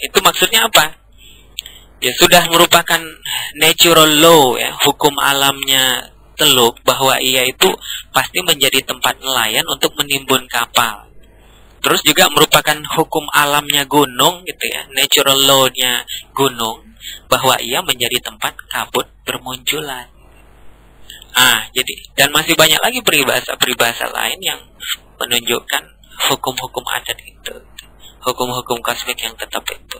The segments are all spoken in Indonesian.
Itu maksudnya apa? Ya sudah merupakan natural law ya, hukum alamnya Teluk, bahwa ia itu pasti menjadi tempat nelayan untuk menimbun kapal. Terus juga merupakan hukum alamnya gunung gitu ya, natural law-nya gunung, bahwa ia menjadi tempat kabut bermunculan. Jadi dan masih banyak lagi peribahasa lain yang menunjukkan hukum-hukum adat itu, hukum-hukum kosmik yang tetap itu.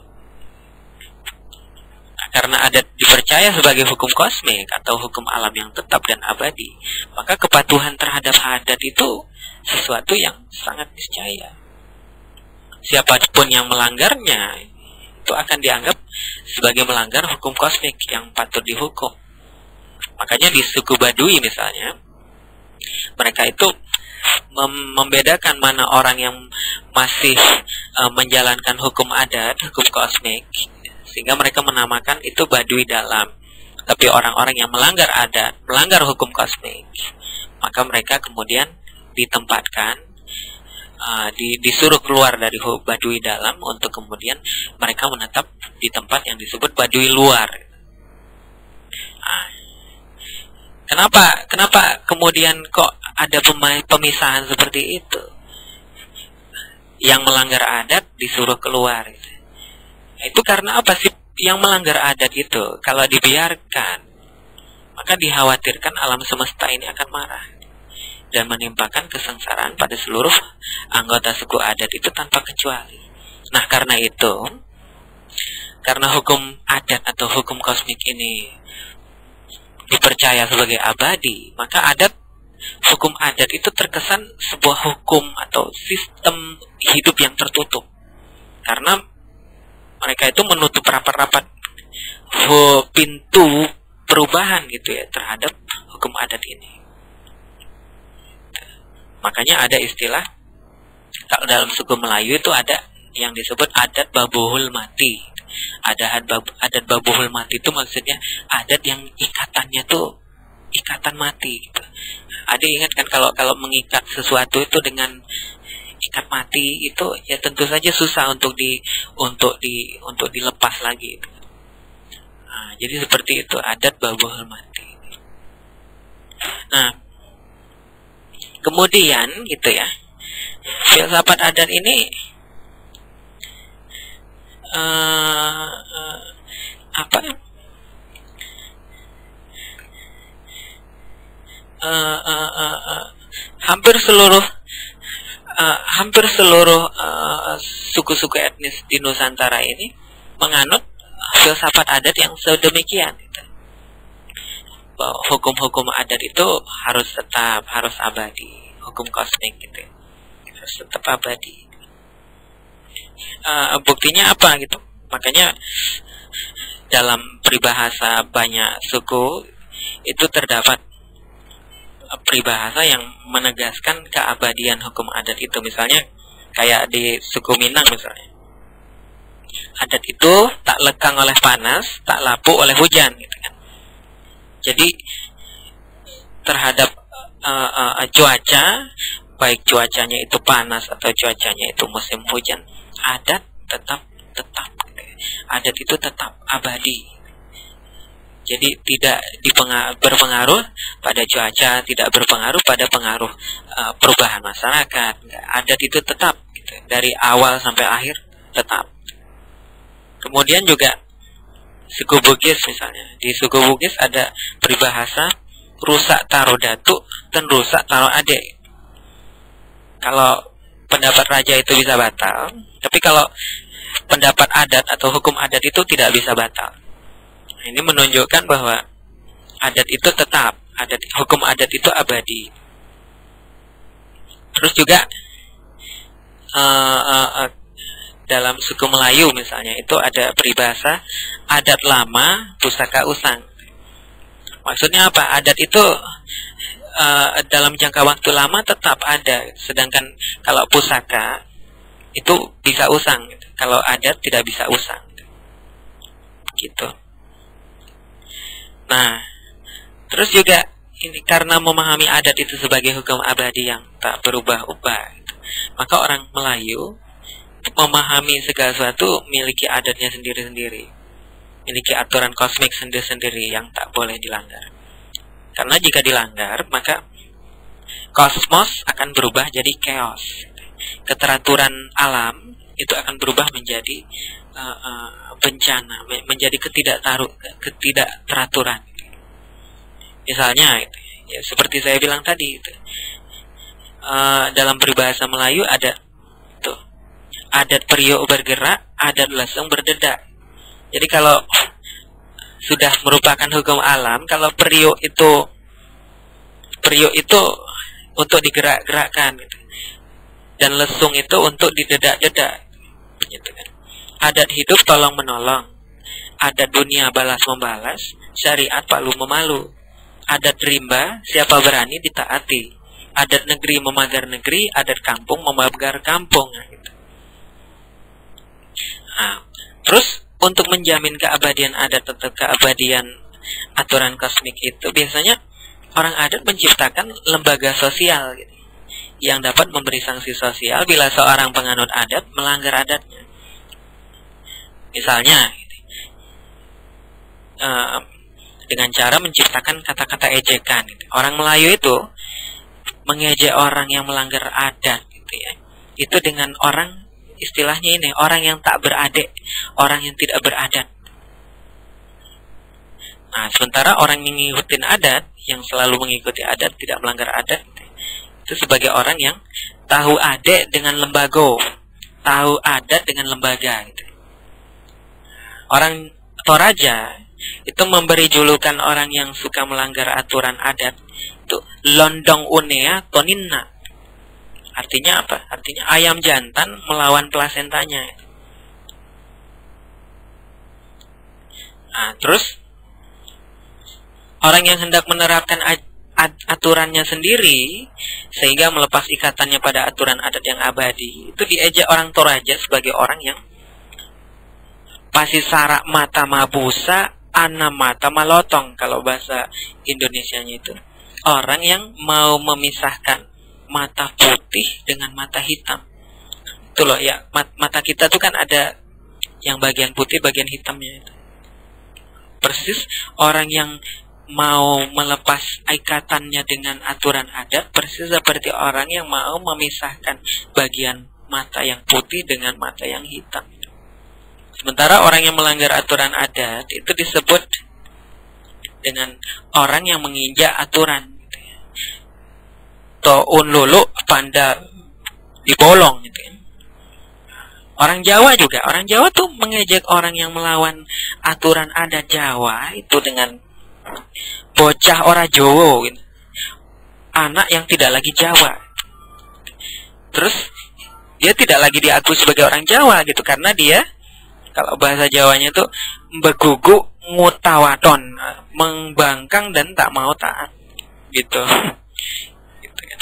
Karena adat dipercaya sebagai hukum kosmik atau hukum alam yang tetap dan abadi, maka kepatuhan terhadap adat itu sesuatu yang sangat niscaya. Siapapun yang melanggarnya itu akan dianggap sebagai melanggar hukum kosmik yang patut dihukum. Makanya di suku Baduy misalnya, mereka itu membedakan mana orang yang masih menjalankan hukum adat, hukum kosmik, sehingga mereka menamakan itu Baduy dalam. Tapi orang-orang yang melanggar adat, melanggar hukum kosmik, maka mereka kemudian ditempatkan, disuruh keluar dari Baduy dalam untuk kemudian mereka menetap di tempat yang disebut Baduy luar. Kenapa kemudian kok ada pemisahan seperti itu? Yang melanggar adat disuruh keluar. Itu karena apa sih? Yang melanggar adat itu kalau dibiarkan, maka dikhawatirkan alam semesta ini akan marah dan menimpakan kesengsaraan pada seluruh anggota suku adat itu tanpa kecuali. Nah, karena itu, karena hukum adat atau hukum kosmik ini dipercaya sebagai abadi, maka hukum adat itu terkesan sebuah hukum atau sistem hidup yang tertutup. Karena mereka itu menutup rapat-rapat pintu perubahan gitu ya terhadap hukum adat ini. Makanya ada istilah, kalau dalam suku Melayu itu ada yang disebut adat babuhul mati. Adat babuhul mati itu maksudnya adat yang ikatannya tuh ikatan mati gitu. Ada ingat kan kalau mengikat sesuatu itu dengan ikat mati itu ya tentu saja susah untuk dilepas lagi. Jadi seperti itu adat babuhul mati. Nah, kemudian gitu ya, filsafat adat ini hampir seluruh suku-suku etnis di Nusantara ini menganut filsafat adat yang sedemikian gitu. Bahwa hukum-hukum adat itu harus abadi, hukum kosmik gitu, harus tetap abadi. Buktinya apa gitu? Makanya dalam peribahasa banyak suku itu terdapat peribahasa yang menegaskan keabadian hukum adat itu. Misalnya kayak di suku Minang misalnya, adat itu tak lekang oleh panas, tak lapuk oleh hujan gitu kan. Jadi terhadap cuaca, baik cuacanya itu panas atau cuacanya itu musim hujan, adat tetap adat itu tetap abadi. Jadi tidak berpengaruh pada cuaca, tidak berpengaruh pada pengaruh perubahan masyarakat. Adat itu tetap gitu, dari awal sampai akhir tetap. Kemudian juga suku Bugis misalnya, di suku Bugis ada peribahasa rusak taruh datuk dan rusak taruh adik. Kalau pendapat raja itu bisa batal, tapi kalau pendapat adat atau hukum adat itu tidak bisa batal. Ini menunjukkan bahwa adat itu tetap, hukum adat itu abadi. Terus juga dalam suku Melayu misalnya itu ada peribahasa adat lama pusaka usang. Maksudnya apa? Adat itu dalam jangka waktu lama tetap ada, sedangkan kalau pusaka itu bisa usang. Kalau adat tidak bisa usang. Gitu. Nah, terus juga ini karena memahami adat itu sebagai hukum abadi yang tak berubah-ubah, maka orang Melayu memahami segala sesuatu memiliki adatnya sendiri-sendiri, memiliki aturan kosmik sendiri-sendiri yang tak boleh dilanggar. Karena jika dilanggar, maka kosmos akan berubah jadi chaos. Keteraturan alam itu akan berubah menjadi bencana, menjadi ketidakteraturan. Misalnya, ya, seperti saya bilang tadi, dalam peribahasa Melayu ada tuh, adat periuk bergerak, adat lesung berdedak. Jadi kalau sudah merupakan hukum alam, kalau periuk itu untuk digerak-gerakkan, gitu. Dan lesung itu untuk didedak-dedak, gitu kan. Adat hidup tolong menolong, adat dunia balas membalas, syariat palu memalu, adat rimba siapa berani ditaati, adat negeri memagar negeri, adat kampung memagar kampung, gitu. Nah, terus untuk menjamin keabadian adat atau keabadian aturan kosmik itu, biasanya orang adat menciptakan lembaga sosial, gitu, yang dapat memberi sanksi sosial bila seorang penganut adat melanggar adatnya. Misalnya, dengan cara menciptakan kata-kata ejekan, gitu. Orang Melayu itu mengejek orang yang melanggar adat, gitu ya. Itu dengan orang, istilahnya ini, orang yang tak beradik, orang yang tidak beradat. Nah, sementara orang yang mengikuti adat, yang selalu mengikuti adat, tidak melanggar adat, itu sebagai orang yang tahu adat dengan lembago, tahu adat dengan lembaga, gitu. Orang Toraja itu memberi julukan orang yang suka melanggar aturan adat itu londong unea toninna. Artinya apa? Artinya ayam jantan melawan plasentanya. Nah, terus orang yang hendak menerapkan aturannya sendiri sehingga melepas ikatannya pada aturan adat yang abadi, itu diejek orang Toraja sebagai orang yang pasisara mata mabusa, ana mata malotong, kalau bahasa Indonesianya itu. Orang yang mau memisahkan mata putih dengan mata hitam. Itu loh ya, mata kita tuh kan ada yang bagian putih, bagian hitamnya itu. Persis orang yang mau melepas ikatannya dengan aturan adat, persis seperti orang yang mau memisahkan bagian mata yang putih dengan mata yang hitam. Sementara orang yang melanggar aturan adat itu disebut dengan orang yang menginjak aturan. To'un lulu panda dibolong, gitu ya. Orang Jawa juga, orang Jawa tuh mengejek orang yang melawan aturan adat Jawa itu dengan bocah ora Jowo, gitu. Anak yang tidak lagi Jawa. Terus dia tidak lagi diakui sebagai orang Jawa, gitu, karena dia, kalau bahasa Jawanya itu begugu ngutawaton, membangkang dan tak mau taat, gitu. Gitu kan.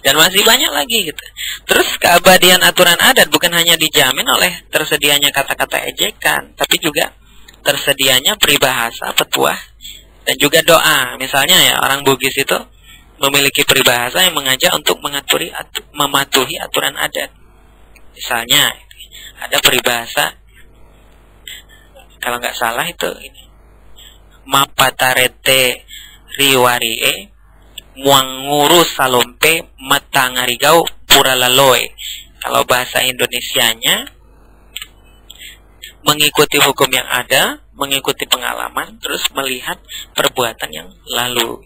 Dan masih banyak lagi, gitu. Terus keabadian aturan adat bukan hanya dijamin oleh tersedianya kata-kata ejekan, tapi juga tersedianya peribahasa, petuah, dan juga doa. Misalnya ya, orang Bugis itu memiliki peribahasa yang mengajak untuk mematuhi aturan adat. Misalnya ada peribahasa, kalau nggak salah itu ini, mapatarete riwarie muang ngurus salompe matangarigau puralaloe. Kalau bahasa Indonesianya, mengikuti hukum yang ada, mengikuti pengalaman, terus melihat perbuatan yang lalu.